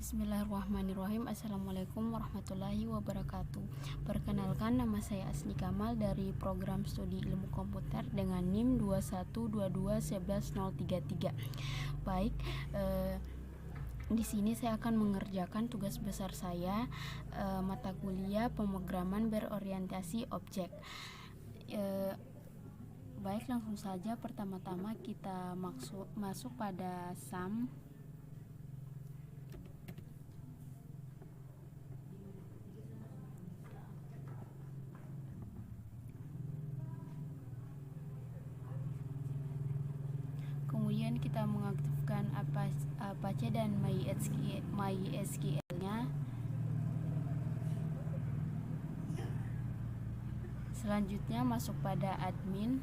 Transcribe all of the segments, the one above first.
Bismillahirrahmanirrahim. Assalamualaikum warahmatullahi wabarakatuh. Perkenalkan, nama saya Asni Kamal dari program studi ilmu komputer dengan NIM 212211033. Baik, di sini saya akan mengerjakan tugas besar saya, mata kuliah pemrograman berorientasi objek. Baik, langsung saja. Pertama-tama kita masuk pada SAM. Kemudian kita mengaktifkan Apache dan MySQL-nya. Selanjutnya masuk pada admin.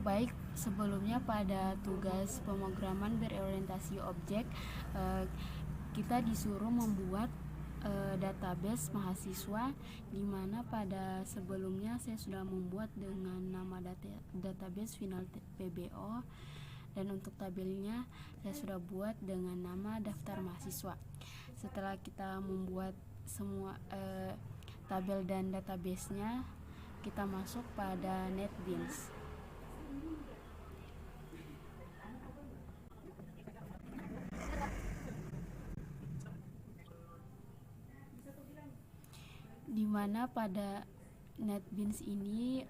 Baik, sebelumnya pada tugas pemrograman berorientasi objek, kita disuruh membuat database mahasiswa, di mana pada sebelumnya saya sudah membuat dengan nama database final PBO, dan untuk tabelnya saya sudah buat dengan nama daftar mahasiswa. Setelah kita membuat semua tabel dan database-nya, kita masuk pada NetBeans. Dimana pada NetBeans ini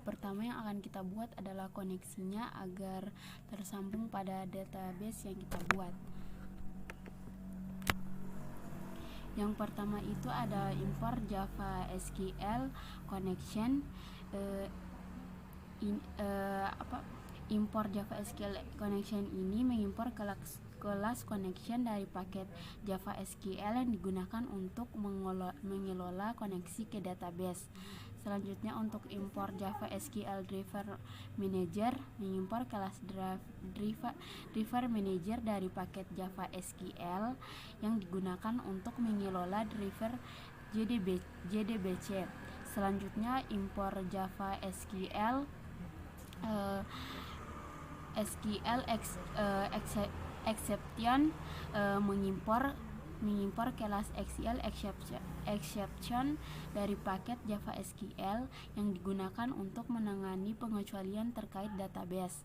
pertama yang akan kita buat adalah koneksinya agar tersambung pada database yang kita buat. Yang pertama itu ada import Java SQL connection. Import Java SQL connection ini mengimpor kelas connection dari paket Java SQL yang digunakan untuk mengelola koneksi ke database. Selanjutnya untuk import Java SQL Driver Manager, mengimpor kelas Driver Manager dari paket Java SQL yang digunakan untuk mengelola driver JDBC. Selanjutnya import Java SQL exception, mengimpor kelas SQL exception dari paket Java SQL yang digunakan untuk menangani pengecualian terkait database.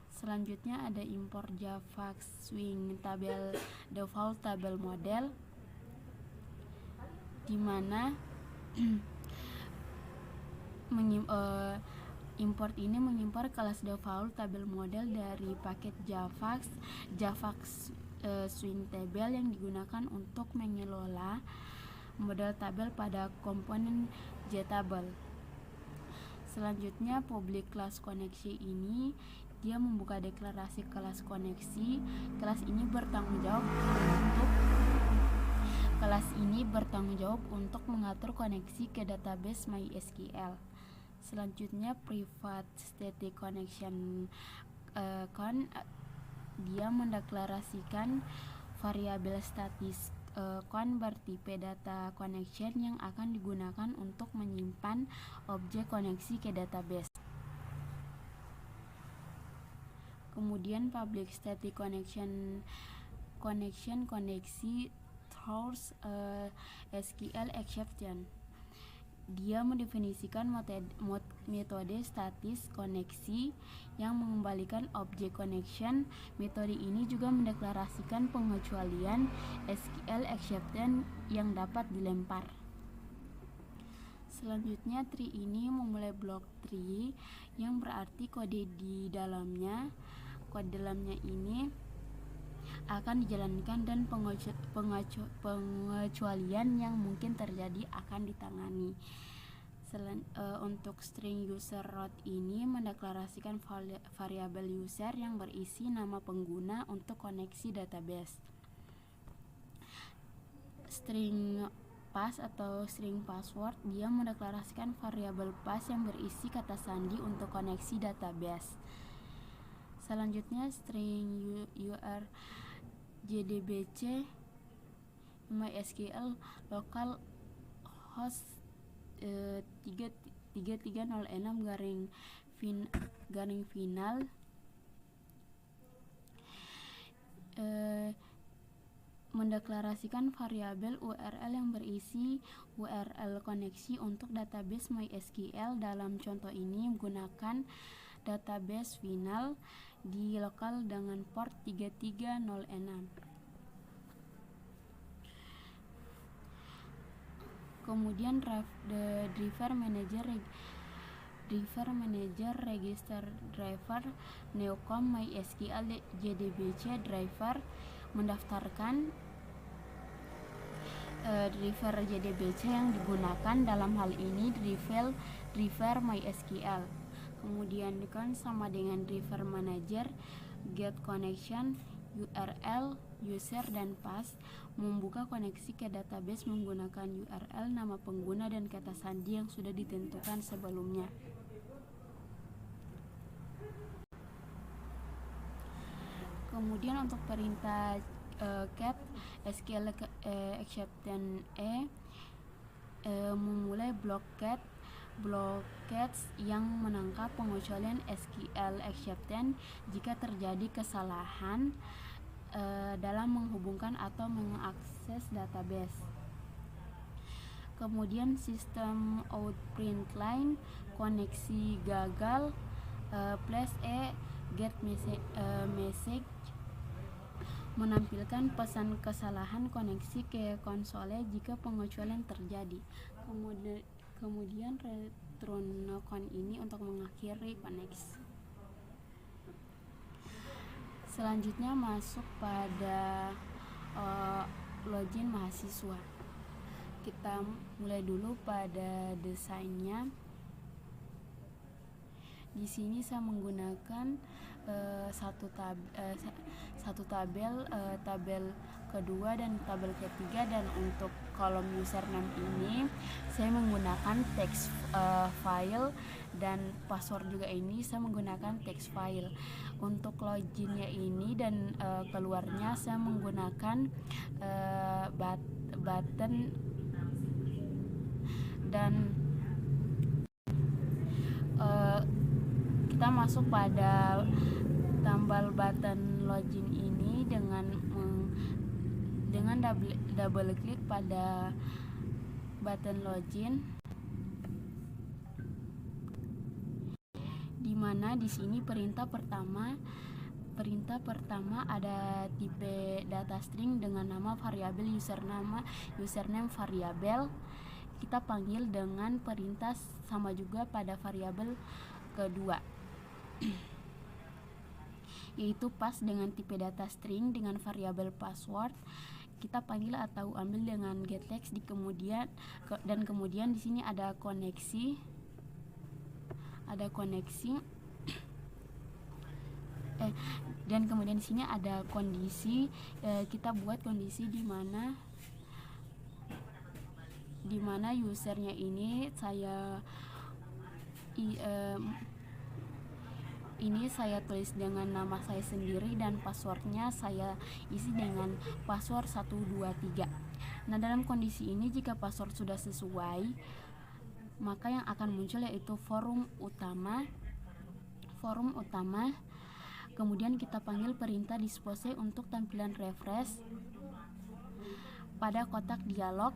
Selanjutnya ada import Java Swing Table Default Table Model, di mana import ini mengimpor kelas default table model dari paket Java Swing Table yang digunakan untuk mengelola model tabel pada komponen JTable. Selanjutnya public class koneksi ini dia membuka deklarasi kelas koneksi. Kelas ini bertanggung jawab untuk mengatur koneksi ke database MySQL. Selanjutnya private static connection dia mendeklarasikan variabel statis bertipe data connection yang akan digunakan untuk menyimpan objek koneksi ke database. Kemudian public static connection koneksi throws SQL exception. Dia mendefinisikan metode statis koneksi yang mengembalikan objek connection. Metode ini juga mendeklarasikan pengecualian SQL exception yang dapat dilempar. Selanjutnya tree ini memulai blok tree yang berarti kode dalamnya ini akan dijalankan dan pengecualian yang mungkin terjadi akan ditangani. Untuk string user root ini mendeklarasikan variabel user yang berisi nama pengguna untuk koneksi database. String pass atau string password dia mendeklarasikan variabel pass yang berisi kata sandi untuk koneksi database. Selanjutnya string UR JDBC MySQL local host 3306 garing final mendeklarasikan variabel URL yang berisi URL koneksi untuk database MySQL. Dalam contoh ini menggunakan database final di lokal dengan port 3306. Kemudian driver manager register driver Neocom MySQL JDBC driver mendaftarkan driver JDBC yang digunakan dalam hal ini driver MySQL. Kemudian kan sama dengan driver manager get connection URL user dan pass membuka koneksi ke database menggunakan URL, nama pengguna dan kata sandi yang sudah ditentukan sebelumnya. Kemudian untuk perintah cat SQL exception memulai blockades yang menangkap pengecualian SQL exception jika terjadi kesalahan dalam menghubungkan atau mengakses database. Kemudian sistem out print line koneksi gagal plus get message menampilkan pesan kesalahan koneksi ke konsole jika pengecualian terjadi. Kemudian return con ini untuk mengakhiri koneksi. Selanjutnya masuk pada login mahasiswa. Kita mulai dulu pada desainnya. Di sini saya menggunakan satu tabel kedua dan tabel ketiga, dan untuk kolom username ini saya menggunakan text file dan password juga ini saya menggunakan text file. Untuk loginnya ini dan keluarnya saya menggunakan button dan kita masuk pada tambal button login ini dengan double klik pada button login, di mana di sini perintah pertama ada tipe data string dengan nama variabel username variabel. Kita panggil dengan perintah sama juga pada variabel kedua yaitu pass dengan tipe data string dengan variabel password. Kita panggil atau ambil dengan gettext dan kemudian di sini ada koneksi dan kemudian di sini ada kondisi. Kita buat kondisi di mana usernya ini saya tulis dengan nama saya sendiri dan passwordnya saya isi dengan password 123. Nah, dalam kondisi ini jika password sudah sesuai, maka yang akan muncul yaitu forum utama. Kemudian kita panggil perintah dispose untuk tampilan refresh pada kotak dialog.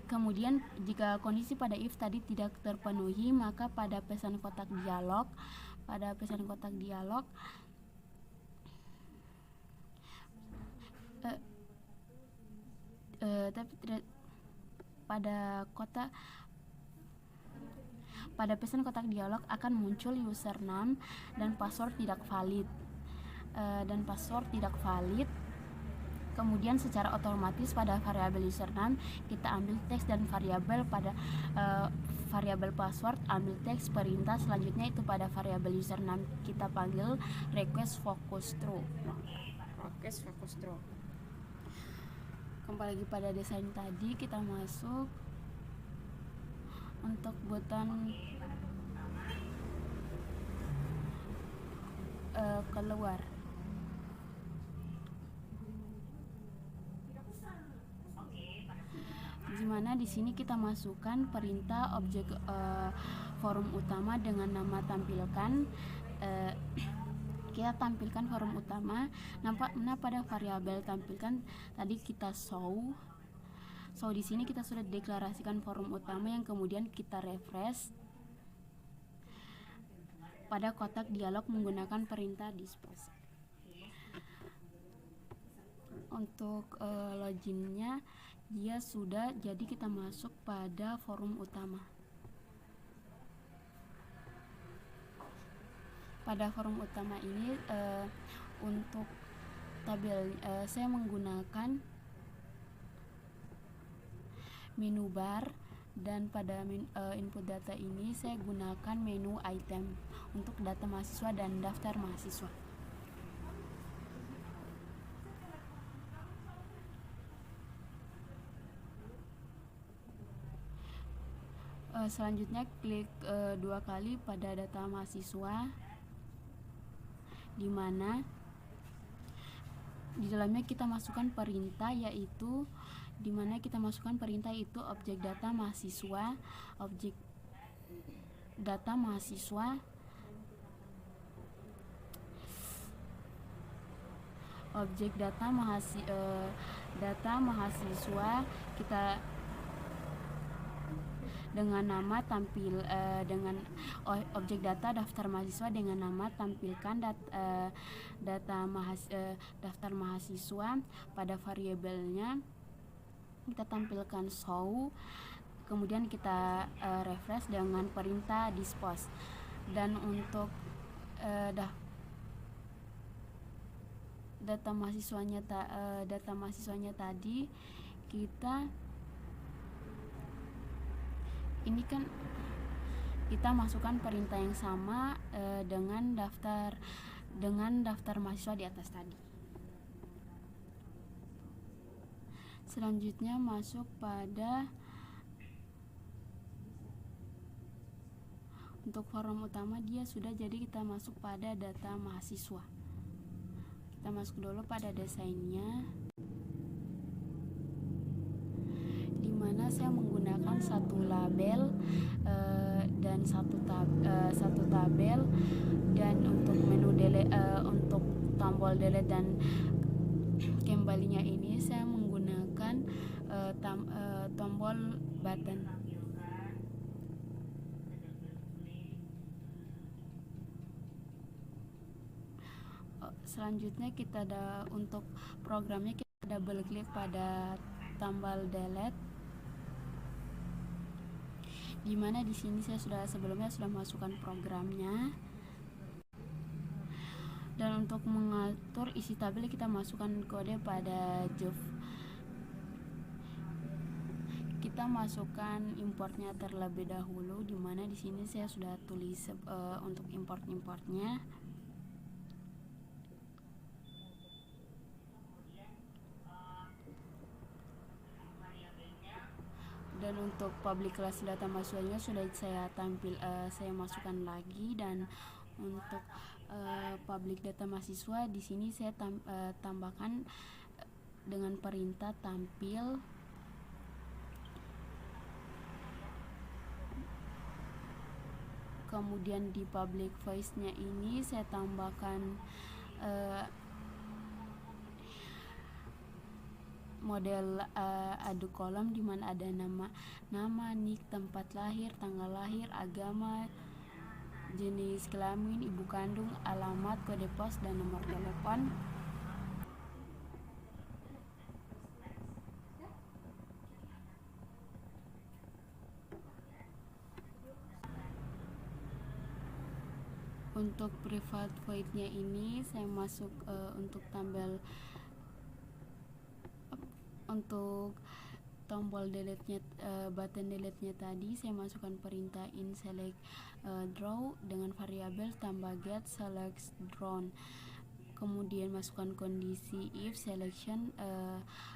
Kemudian jika kondisi pada if tadi tidak terpenuhi, maka pada pesan kotak dialog pada pesan kotak dialog akan muncul username dan password tidak valid. Kemudian secara otomatis pada variabel username kita ambil teks dan variabel pada variabel password ambil teks perintah. Selanjutnya itu pada variabel username kita panggil request focus true. Kembali lagi pada desain tadi, kita masuk untuk button keluar. Di Dimana di sini kita masukkan perintah objek forum utama dengan nama tampilkan. Kita tampilkan forum utama. Nah, pada variabel tampilkan tadi kita show. So di sini kita sudah deklarasikan forum utama yang kemudian kita refresh pada kotak dialog menggunakan perintah dispose. Untuk loginnya dia sudah, jadi kita masuk pada forum utama. Pada forum utama ini untuk tabel saya menggunakan menu bar, dan pada input data ini saya gunakan menu item untuk data mahasiswa dan daftar mahasiswa. Selanjutnya klik 2 kali pada data mahasiswa, di mana di dalamnya kita masukkan perintah, yaitu di mana kita masukkan perintah itu objek data mahasiswa, objek data mahasiswa, objek data mahasiswa kita dengan nama dengan objek data daftar mahasiswa dengan nama tampilkan daftar mahasiswa. Pada variabelnya kita tampilkan show, kemudian kita refresh dengan perintah dispose. Dan untuk data mahasiswanya tadi kita ini kan kita masukkan perintah yang sama dengan daftar mahasiswa di atas tadi. Selanjutnya masuk pada untuk forum utama, dia sudah, jadi kita masuk pada data mahasiswa. Kita masuk dulu pada desainnya, dimana saya menggunakan satu label dan satu tabel, dan untuk menu delete, untuk tombol delete dan kembalinya ini saya menggunakan tombol button. Selanjutnya kita untuk programnya kita double klik pada tombol delete, dimana di sini saya sebelumnya sudah masukkan programnya. Dan untuk mengatur isi tabel kita masukkan kode pada job. Kita masukkan importnya terlebih dahulu, dimana di sini saya sudah tulis untuk importnya. Dan untuk public class data mahasiswanya sudah saya masukkan lagi. Dan untuk public data mahasiswa di sini saya tambahkan dengan perintah tampil. Kemudian di public voice-nya ini saya tambahkan model adu kolom, di mana ada nama, nik, tempat lahir, tanggal lahir, agama, jenis kelamin, ibu kandung, alamat, kode pos, dan nomor telepon. Untuk private void-nya ini saya masuk untuk untuk tombol delete-nya, button delete-nya tadi saya masukkan perintah in select draw dengan variabel tambah get select drawn. Kemudian masukkan kondisi if selection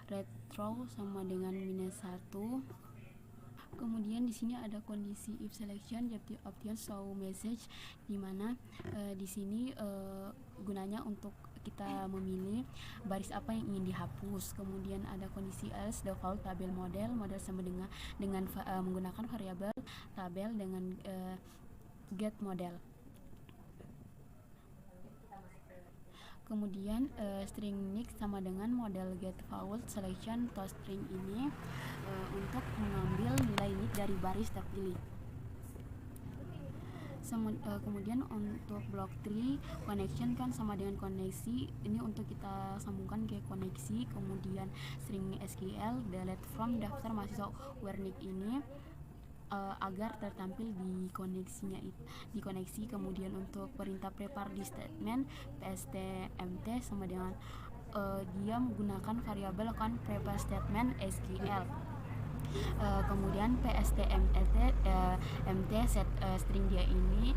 retro sama dengan -1. Kemudian di sini ada kondisi if selection option show message, di mana di sini gunanya untuk kita memilih baris apa yang ingin dihapus. Kemudian ada kondisi else, default tabel model sama dengan menggunakan variabel tabel dengan get model. Kemudian string next sama dengan model get vault selection to string ini untuk mengambil nilai nick dari baris terpilih. Kemudian untuk block tree connection kan sama dengan koneksi, ini untuk kita sambungkan ke koneksi. Kemudian string SQL delete from daftar mahasiswa where nick ini agar tertampil di koneksi. Kemudian untuk perintah prepare di statement pstmt sama dengan dia menggunakan variabel kan prepare statement SQL. Kemudian pstmt set string dia ini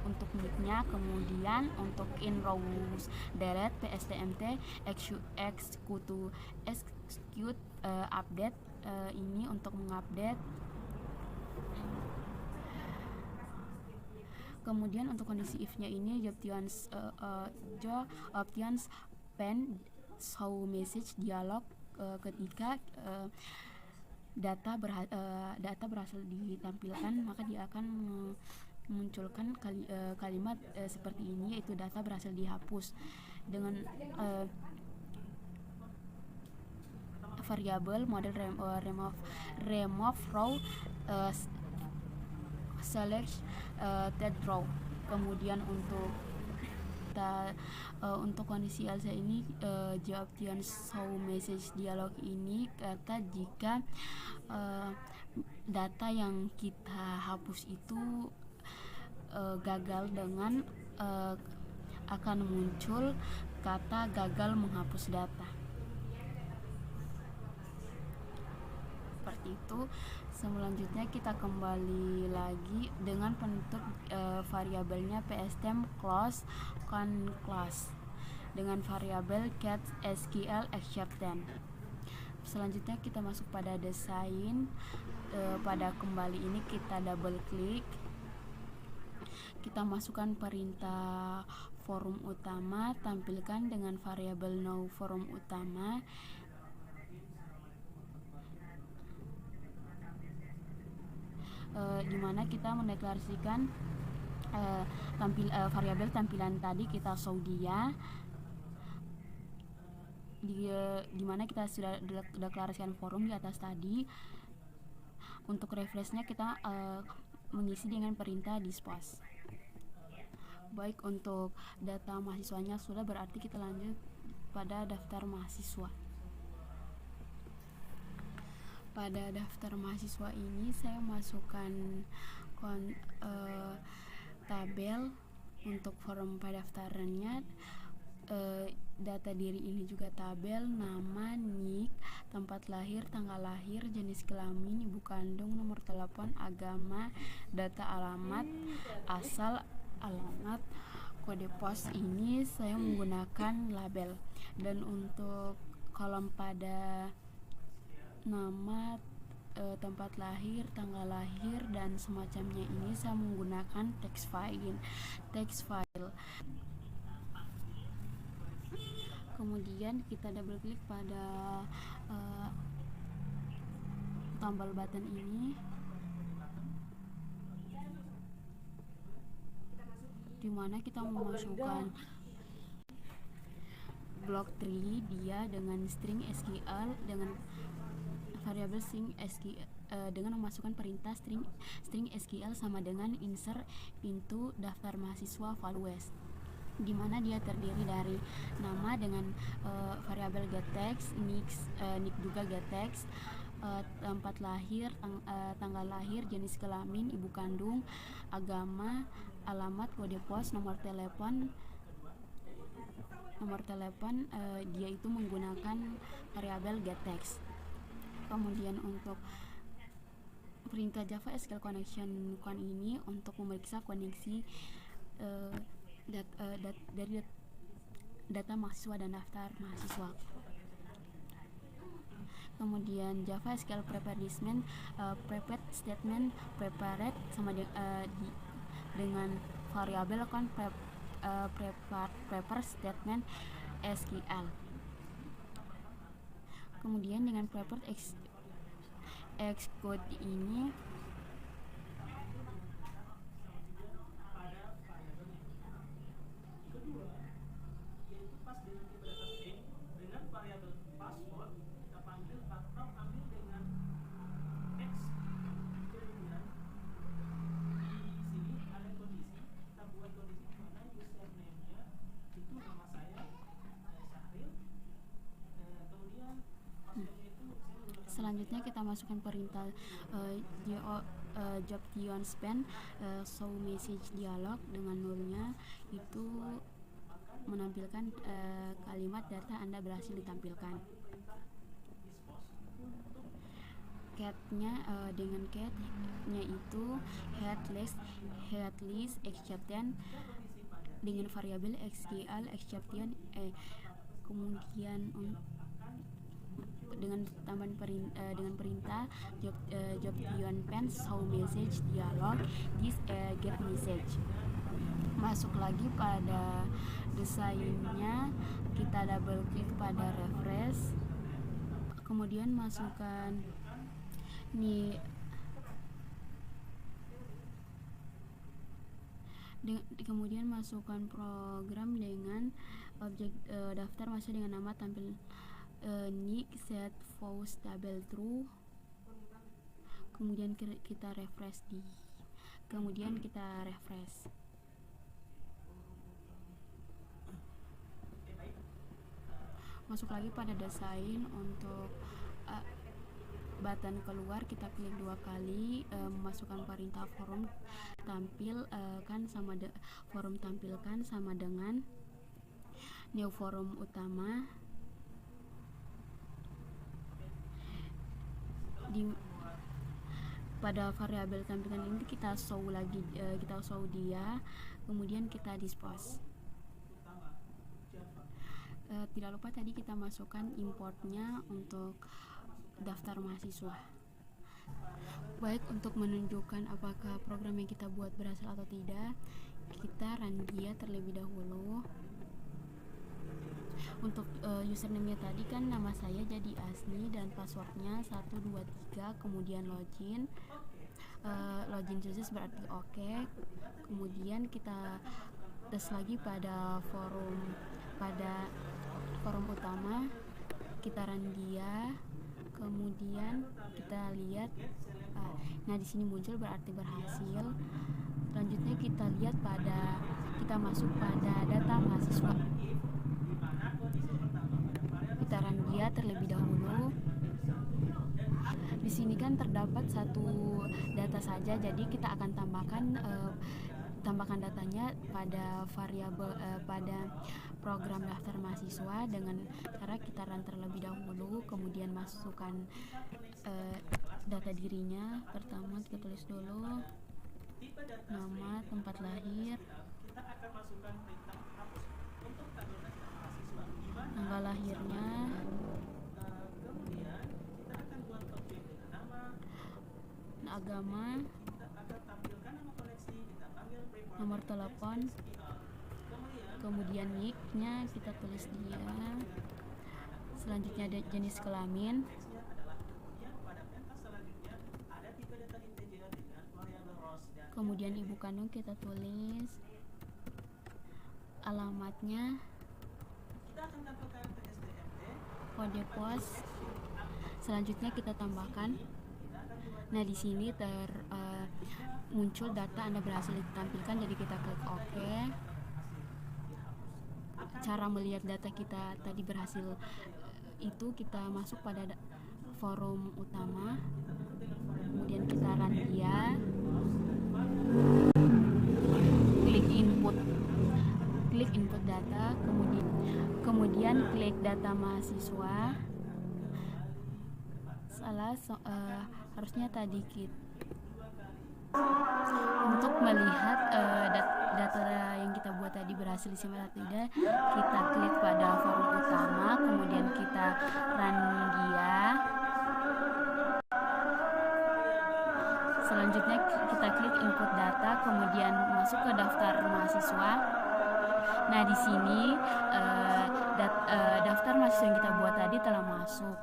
untuk nicknya. Kemudian untuk in rows delete pstmt execute update ini untuk mengupdate. Kemudian untuk kondisi if-nya ini job options pen show message dialog ketika data berhasil ditampilkan, maka dia akan memunculkan kalimat seperti ini, yaitu data berhasil dihapus dengan variabel model remove row select that row. Kemudian untuk kondisi else ini option show message dialog ini kata jika data yang kita hapus itu gagal dengan akan muncul kata gagal menghapus data. Seperti itu. Selanjutnya kita kembali lagi dengan penutup variabelnya pstm close con class dengan variabel get SQL exception. Selanjutnya kita masuk pada desain. Pada kembali ini kita double klik, kita masukkan perintah forum utama, tampilkan dengan variabel no forum utama. Di mana kita mendeklarasikan variabel tampilan tadi kita show dia, di mana kita sudah deklarasikan forum di atas tadi. Untuk refreshnya kita mengisi dengan perintah dispose. Baik, untuk data mahasiswanya sudah, berarti kita lanjut pada daftar mahasiswa. Pada daftar mahasiswa ini saya masukkan tabel untuk form pendaftarannya. Data diri ini juga tabel, nama, nick, tempat lahir, tanggal lahir, jenis kelamin, ibu kandung, nomor telepon, agama, data alamat, asal, alamat, kode pos. Ini saya menggunakan label. Dan untuk kolom pada nama, tempat lahir, tanggal lahir, dan semacamnya ini saya menggunakan text file. Kemudian kita double klik pada tombol button ini, dimana kita memasukkan block tree dia dengan string SQL dengan variabel string SQL dengan memasukkan perintah string SQL sama dengan insert into daftar mahasiswa values, di mana dia terdiri dari nama dengan variabel getText, nick juga getText, tempat lahir, tanggal lahir, jenis kelamin, ibu kandung, agama, alamat, kode pos, nomor telepon. Dia itu menggunakan variabel getText. Kemudian untuk perintah Java SQL connection ini untuk memeriksa koneksi dari data mahasiswa dan daftar mahasiswa. Kemudian Java SQL prepared statement prepared sama dengan variabel kan prepare statement SQL. Kemudian dengan prepare Xcode ini selanjutnya kita masukkan perintah job beyond span show message dialog dengan nolnya itu menampilkan kalimat data Anda berhasil ditampilkan. Cat-nya dengan cat-nya itu head list exception dengan variabel SQL exception kemudian dengan tambahan dengan perintah job beyond pen show message dialog this get message. Masuk lagi pada desainnya, kita double klik pada refresh, kemudian masukkan kemudian masukkan program dengan objek daftar masuk dengan nama tampil nick set false double true, kemudian kita refresh masuk lagi pada desain. Untuk button keluar kita klik 2 kali, memasukkan perintah forum tampilkan sama dengan new forum utama. Pada variabel tampilan ini kita show dia, kemudian kita dispose. Tidak lupa tadi kita masukkan importnya untuk daftar mahasiswa. Baik, untuk menunjukkan apakah program yang kita buat berhasil atau tidak, kita run dia terlebih dahulu. Untuk username-nya tadi kan nama saya jadi Asni dan passwordnya 123, kemudian login sukses berarti oke. Kemudian kita tes lagi pada forum utama, kita run dia, kemudian kita lihat nah di sini muncul berarti berhasil. Selanjutnya kita masuk pada data mahasiswa, kita run dia terlebih dahulu. Di sini kan terdapat satu data saja, jadi kita akan tambahkan datanya pada variabel pada program daftar mahasiswa dengan cara kita run terlebih dahulu, kemudian masukkan data dirinya. Pertama kita tulis dulu nama, tempat lahir, tanggal lahirnya, agama, nomor telepon, kemudian nick-nya kita tulis dia. Selanjutnya ada jenis kelamin, kemudian ibu kandung kita tulis, alamatnya, kode pos. Selanjutnya kita tambahkan. Nah di sini muncul data Anda berhasil ditampilkan, jadi kita klik OK. Cara melihat data kita tadi berhasil itu kita masuk pada forum utama, kemudian kita run dia, klik input data, kemudian klik data mahasiswa. Harusnya tadi untuk melihat data yang kita buat tadi berhasil disimpan atau tidak, kita klik pada forum utama, kemudian kita run dia. Selanjutnya kita klik input data, kemudian masuk ke daftar mahasiswa. Nah, di sini daftar mahasiswa yang kita buat tadi telah masuk.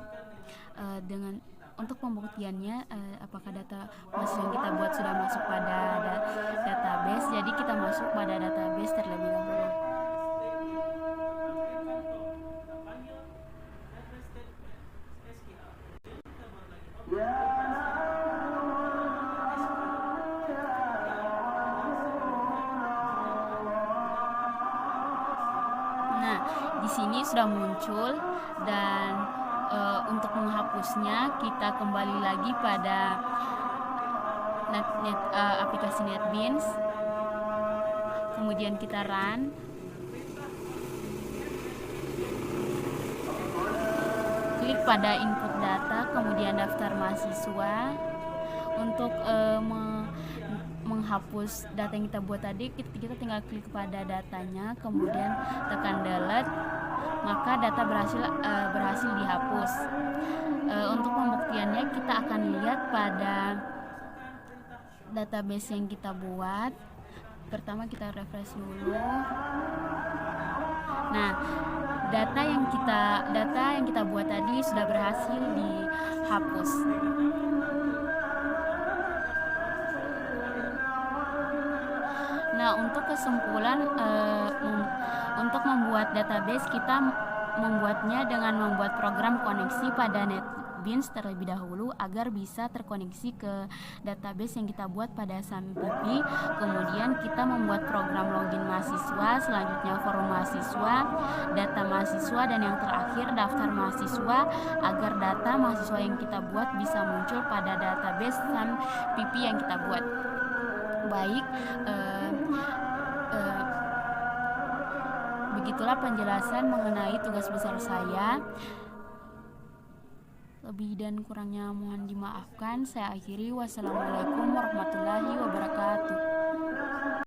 Dengan untuk pembuktiannya, apakah data mahasiswa yang kita buat sudah masuk pada database, jadi kita masuk pada database terlebih dahulu. Nah, di sini sudah muncul, dan untuk menghapusnya kita kembali lagi pada aplikasi NetBeans, kemudian kita run. Klik pada input data, kemudian daftar mahasiswa. Untuk menghapus data yang kita buat tadi, kita tinggal klik pada datanya, kemudian tekan delete, maka data berhasil dihapus. Untuk pembuktiannya kita akan lihat pada database yang kita buat. Pertama kita refresh dulu. Nah, data yang kita buat tadi sudah berhasil dihapus. Nah, untuk kesimpulan, untuk membuat database, kita membuatnya dengan membuat program koneksi pada NetBeans terlebih dahulu agar bisa terkoneksi ke database yang kita buat pada SAMPP. Kemudian kita membuat program login mahasiswa, selanjutnya forum mahasiswa, data mahasiswa, dan yang terakhir daftar mahasiswa agar data mahasiswa yang kita buat bisa muncul pada database SAMPP yang kita buat. Baik, begitulah penjelasan mengenai tugas besar saya. Lebih dan kurangnya mohon dimaafkan. Saya akhiri. Wassalamualaikum warahmatullahi wabarakatuh.